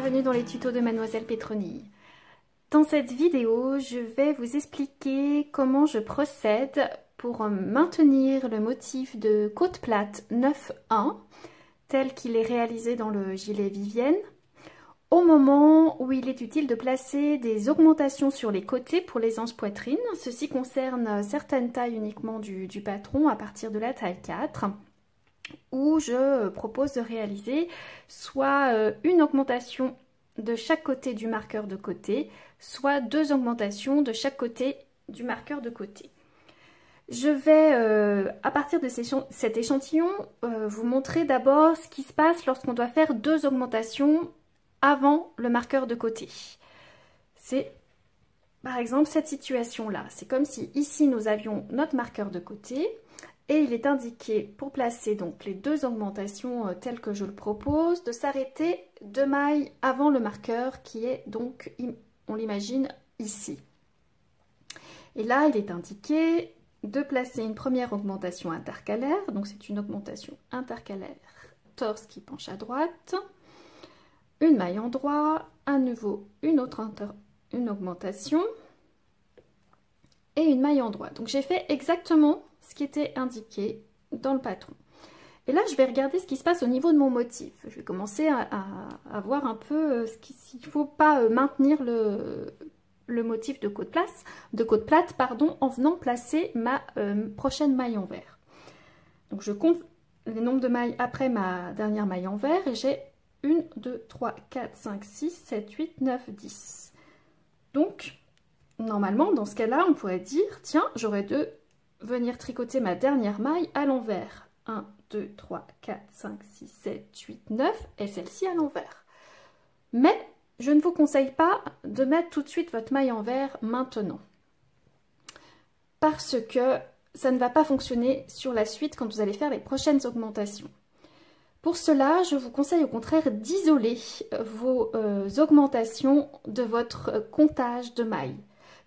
bienvenue dans les tutos de Mademoiselle Pétronille. Dans cette vidéo, je vais vous expliquer comment je procède pour maintenir le motif de côte plate 9-1 tel qu'il est réalisé dans le gilet Vivienne au moment où il est utile de placer des augmentations sur les côtés pour les anses poitrine. Ceci concerne certaines tailles uniquement du patron à partir de la taille 4. Où je propose de réaliser soit une augmentation de chaque côté du marqueur de côté, soit deux augmentations de chaque côté du marqueur de côté. Je vais, à partir de cet échantillon, vous montrer d'abord ce qui se passe lorsqu'on doit faire deux augmentations avant le marqueur de côté. C'est par exemple cette situation-là. C'est comme si ici nous avions notre marqueur de côté. Et il est indiqué, pour placer donc les deux augmentations telles que je le propose, de s'arrêter 2 mailles avant le marqueur qui est donc, on l'imagine, ici. Et là, il est indiqué de placer une première augmentation intercalaire. Donc c'est une augmentation intercalaire, torse qui penche à droite. Une maille en droit, à nouveau une augmentation. Et une maille en droit. Donc j'ai fait exactement ce qui était indiqué dans le patron. Et là, je vais regarder ce qui se passe au niveau de mon motif. Je vais commencer à voir un peu s'il ne faut pas maintenir le motif de côte plate, en venant placer ma prochaine maille en vert. Donc je compte les nombres de mailles après ma dernière maille en vert et j'ai 1, 2, 3, 4, 5, 6, 7, 8, 9, 10. Donc, normalement, dans ce cas-là, on pourrait dire, tiens, j'aurais dû venir tricoter ma dernière maille à l'envers. 1, 2, 3, 4, 5, 6, 7, 8, 9 et celle-ci à l'envers. Mais je ne vous conseille pas de mettre tout de suite votre maille en vert maintenant. Parce que ça ne va pas fonctionner sur la suite quand vous allez faire les prochaines augmentations. Pour cela, je vous conseille au contraire d'isoler vos augmentations de votre comptage de mailles.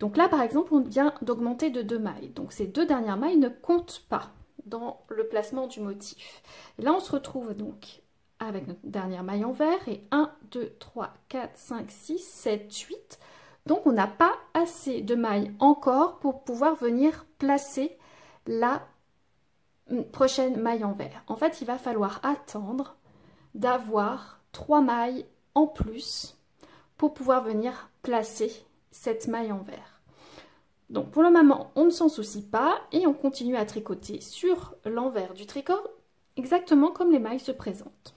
Donc là, par exemple, on vient d'augmenter de 2 mailles. Donc ces 2 dernières mailles ne comptent pas dans le placement du motif. Et là, on se retrouve donc avec notre dernière maille en vert et 1, 2, 3, 4, 5, 6, 7, 8. Donc on n'a pas assez de mailles encore pour pouvoir venir placer la prochaine maille en vert. En fait, il va falloir attendre d'avoir 3 mailles en plus pour pouvoir venir placer cette maille en vert. Donc pour le moment, on ne s'en soucie pas et on continue à tricoter sur l'envers du tricot exactement comme les mailles se présentent.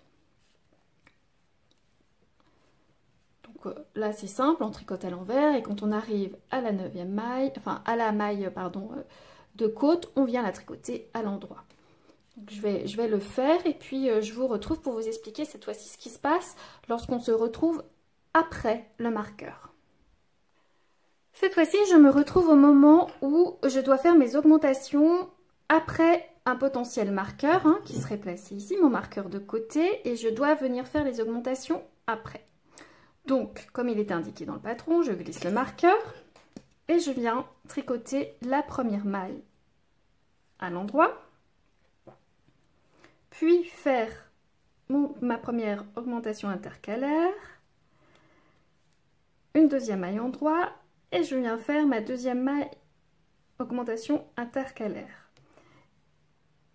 Donc là c'est simple, on tricote à l'envers et quand on arrive à la 9e maille, enfin à la maille de côte, on vient la tricoter à l'endroit. Je vais le faire et puis je vous retrouve pour vous expliquer cette fois-ci ce qui se passe lorsqu'on se retrouve après le marqueur. Cette fois-ci, je me retrouve au moment où je dois faire mes augmentations après un potentiel marqueur qui serait placé ici, mon marqueur de côté, et je dois venir faire les augmentations après. Donc, comme il est indiqué dans le patron, je glisse le marqueur et je viens tricoter la première maille à l'endroit, puis faire ma première augmentation intercalaire, une deuxième maille en droit, et je viens faire ma deuxième maille augmentation intercalaire.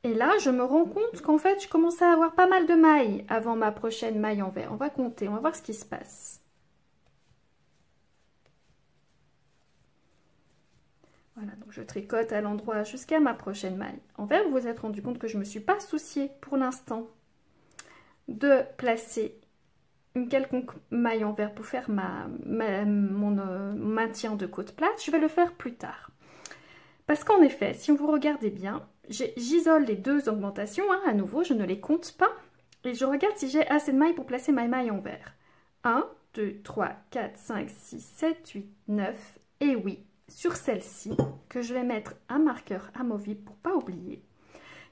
Et là, je me rends compte qu'en fait, je commence à avoir pas mal de mailles avant ma prochaine maille en vert. On va compter, on va voir ce qui se passe. Voilà, donc je tricote à l'endroit jusqu'à ma prochaine maille en vert. Vous vous êtes rendu compte que je ne me suis pas souciée pour l'instant de placer une quelconque maille en vert pour faire mon maintien de côte plate. Je vais le faire plus tard. Parce qu'en effet, si vous regardez bien, j'isole les deux augmentations. À nouveau, je ne les compte pas. Et je regarde si j'ai assez de mailles pour placer ma maille en vert. 1, 2, 3, 4, 5, 6, 7, 8, 9. Et oui, sur celle-ci, que je vais mettre un marqueur amovible pour ne pas oublier.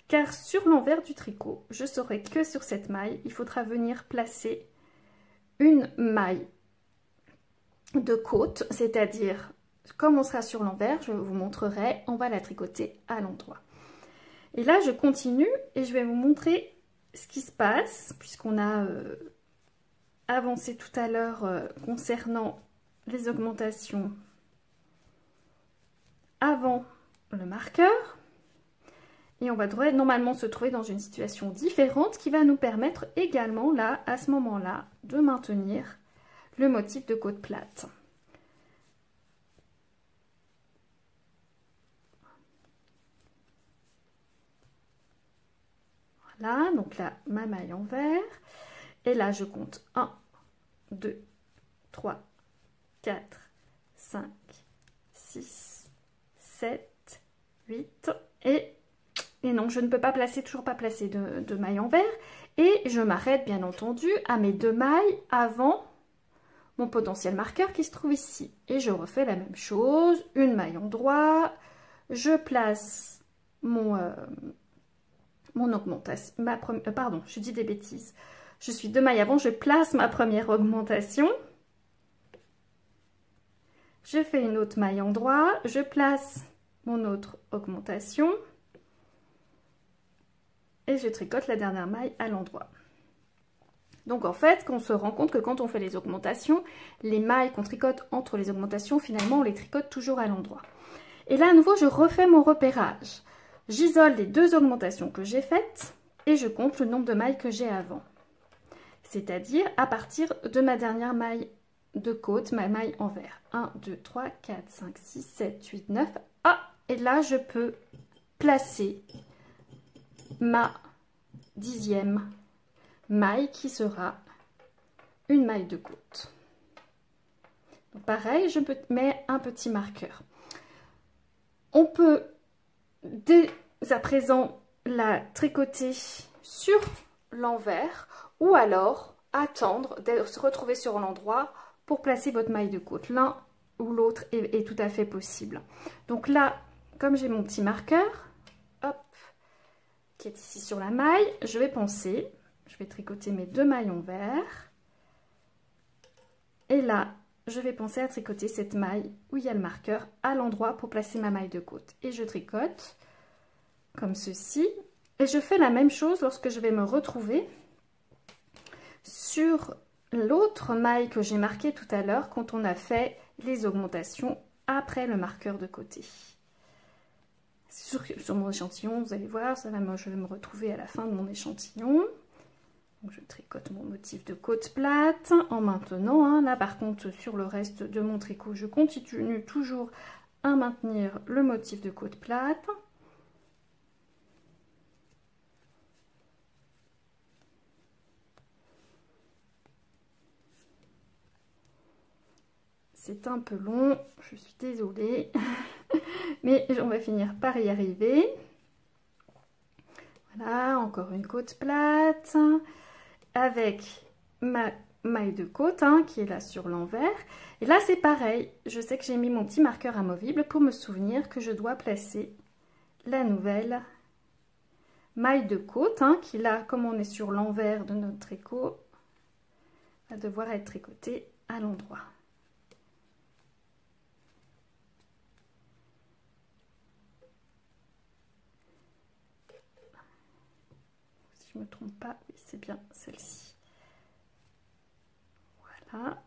Car sur l'envers du tricot, je saurai que sur cette maille, il faudra venir placer une maille de côte, c'est-à-dire comme on sera sur l'envers, je vous montrerai, on va la tricoter à l'endroit. Et là, je continue et je vais vous montrer ce qui se passe puisqu'on a avancé tout à l'heure concernant les augmentations avant le marqueur. Et on va normalement se trouver dans une situation différente qui va nous permettre également, là, à ce moment-là, de maintenir le motif de côte plate. Voilà, donc là, ma maille envers. Et là, je compte 1, 2, 3, 4, 5, 6, 7, 8 et non, je ne peux pas placer, toujours pas placer de maille envers. Et je m'arrête bien entendu à mes 2 mailles avant mon potentiel marqueur qui se trouve ici. Et je refais la même chose, une maille endroit, je place mon augmentation, pardon, je dis des bêtises. Je suis 2 mailles avant, je place ma première augmentation. Je fais une autre maille endroit, je place mon autre augmentation. Et je tricote la dernière maille à l'endroit. Donc en fait, on se rend compte que quand on fait les augmentations, les mailles qu'on tricote entre les augmentations, finalement, on les tricote toujours à l'endroit. Et là, à nouveau, je refais mon repérage. J'isole les 2 augmentations que j'ai faites et je compte le nombre de mailles que j'ai avant. C'est-à-dire à partir de ma dernière maille de côte, ma maille envers. 1, 2, 3, 4, 5, 6, 7, 8, 9. Ah, et là, je peux placer ma 10e maille qui sera une maille de côte. Donc pareil, je mets un petit marqueur. On peut dès à présent la tricoter sur l'envers ou alors attendre de se retrouver sur l'endroit pour placer votre maille de côte. L'un ou l'autre est tout à fait possible. Donc là, comme j'ai mon petit marqueur, hop, qui est ici sur la maille, je vais penser, je vais tricoter mes 2 mailles envers. Et là, je vais penser à tricoter cette maille où il y a le marqueur à l'endroit pour placer ma maille de côte. Et je tricote comme ceci. Et je fais la même chose lorsque je vais me retrouver sur l'autre maille que j'ai marquée tout à l'heure quand on a fait les augmentations après le marqueur de côté. Sur mon échantillon, vous allez voir, je vais me retrouver à la fin de mon échantillon. Donc, je tricote mon motif de côte plate en maintenant. Hein. Là, par contre, sur le reste de mon tricot, je continue toujours à maintenir le motif de côte plate. C'est un peu long, je suis désolée, mais on va finir par y arriver. Voilà, encore une côte plate avec ma maille de côte hein, qui est là sur l'envers. Et là, c'est pareil, je sais que j'ai mis mon petit marqueur amovible pour me souvenir que je dois placer la nouvelle maille de côte hein, qui là, comme on est sur l'envers de notre tricot, va devoir être tricotée à l'endroit. Je me trompe pas, oui c'est bien celle-ci. Voilà.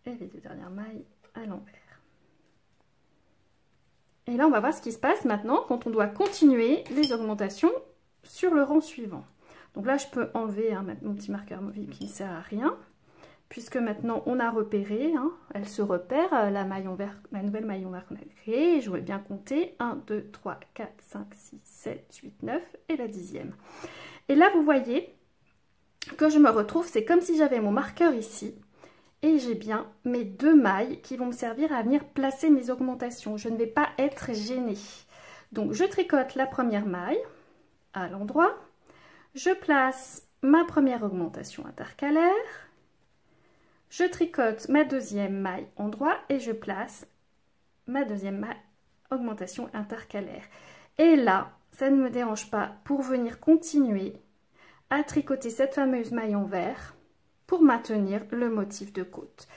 Et les 2 dernières mailles à l'envers. Et là on va voir ce qui se passe maintenant quand on doit continuer les augmentations sur le rang suivant. Donc là je peux enlever hein, mon petit marqueur amovible qui ne sert à rien. Puisque maintenant on a repéré, hein, elle se repère, la maille envers, la nouvelle maille envers qu'on a créée, je vais bien compter, 1, 2, 3, 4, 5, 6, 7, 8, 9 et la 10e. Et là vous voyez que je me retrouve, c'est comme si j'avais mon marqueur ici, et j'ai bien mes 2 mailles qui vont me servir à venir placer mes augmentations, je ne vais pas être gênée. Donc je tricote la première maille à l'endroit, je place ma première augmentation intercalaire, je tricote ma 2e maille endroit et je place ma 2e maille augmentation intercalaire. Et là, ça ne me dérange pas pour venir continuer à tricoter cette fameuse maille envers pour maintenir le motif de côte.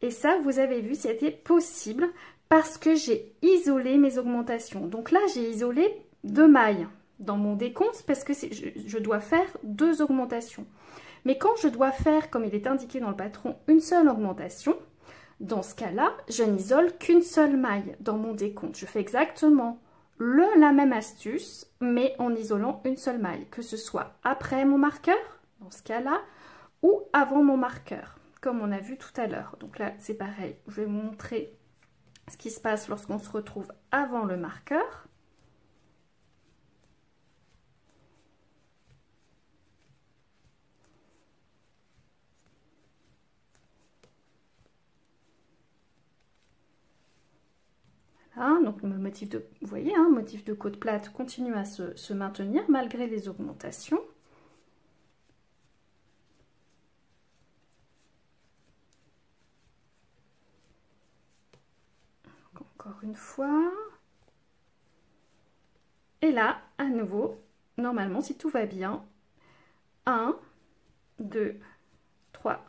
Et ça, vous avez vu, c'était possible parce que j'ai isolé mes augmentations. Donc là, j'ai isolé 2 mailles dans mon décompte parce que je dois faire 2 augmentations. Mais quand je dois faire, comme il est indiqué dans le patron, une seule augmentation, dans ce cas-là, je n'isole qu'une seule maille dans mon décompte. Je fais exactement la même astuce, mais en isolant une seule maille, que ce soit après mon marqueur, dans ce cas-là, ou avant mon marqueur, comme on a vu tout à l'heure. Donc là, c'est pareil. Je vais vous montrer ce qui se passe lorsqu'on se retrouve avant le marqueur. Voilà, donc le motif de, vous voyez, hein, motif de côte plate continue à se maintenir malgré les augmentations. Donc, encore une fois. Et là, à nouveau, normalement, si tout va bien, 1, 2, 3,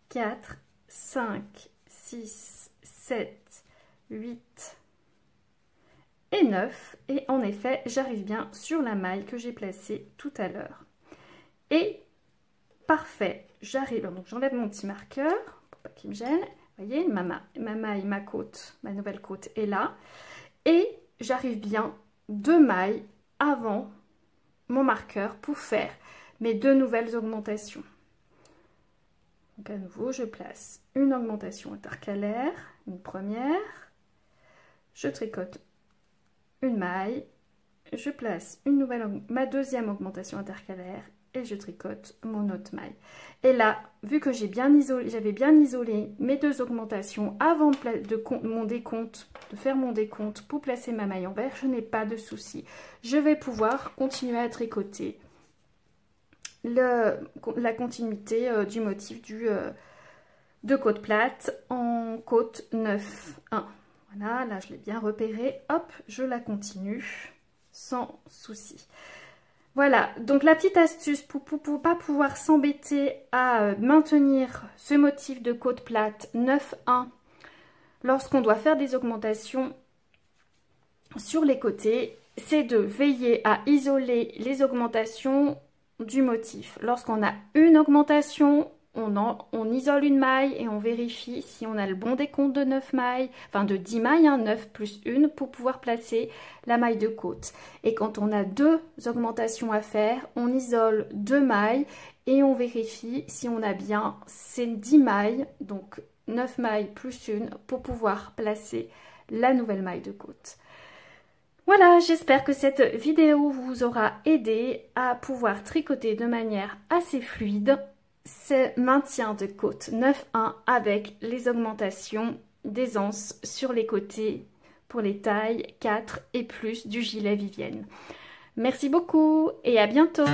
4, 5, 6, 7, 8 et 9. Et en effet, j'arrive bien sur la maille que j'ai placée tout à l'heure. Et parfait, j'arrive. Donc j'enlève mon petit marqueur pour pas qu'il me gêne. Vous voyez, ma maille, ma côte, ma nouvelle côte est là. Et j'arrive bien 2 mailles avant mon marqueur pour faire mes 2 nouvelles augmentations. Donc à nouveau, je place une augmentation intercalaire, une première, je tricote une maille, je place une nouvelle, ma deuxième augmentation intercalaire et je tricote mon autre maille. Et là, vu que j'avais bien isolé mes 2 augmentations avant mon décompte, de faire mon décompte pour placer ma maille en vert, je n'ai pas de souci. Je vais pouvoir continuer à tricoter la continuité du motif de côte plate en côte 9-1. Voilà, là je l'ai bien repéré, hop, je la continue sans souci. Voilà, donc la petite astuce pour pas pouvoir s'embêter à maintenir ce motif de côte plate 9-1 lorsqu'on doit faire des augmentations sur les côtés, c'est de veiller à isoler les augmentations du motif. Lorsqu'on a une augmentation, on isole une maille et on vérifie si on a le bon décompte de 9 mailles, enfin de 10 mailles, hein, 9 plus 1 pour pouvoir placer la maille de côte. Et quand on a 2 augmentations à faire, on isole 2 mailles et on vérifie si on a bien ces 10 mailles, donc 9 mailles plus 1 pour pouvoir placer la nouvelle maille de côte. Voilà, j'espère que cette vidéo vous aura aidé à pouvoir tricoter de manière assez fluide ce maintien de côte 9-1 avec les augmentations d'aisance sur les côtés pour les tailles 4 et plus du gilet Vivienne. Merci beaucoup et à bientôt!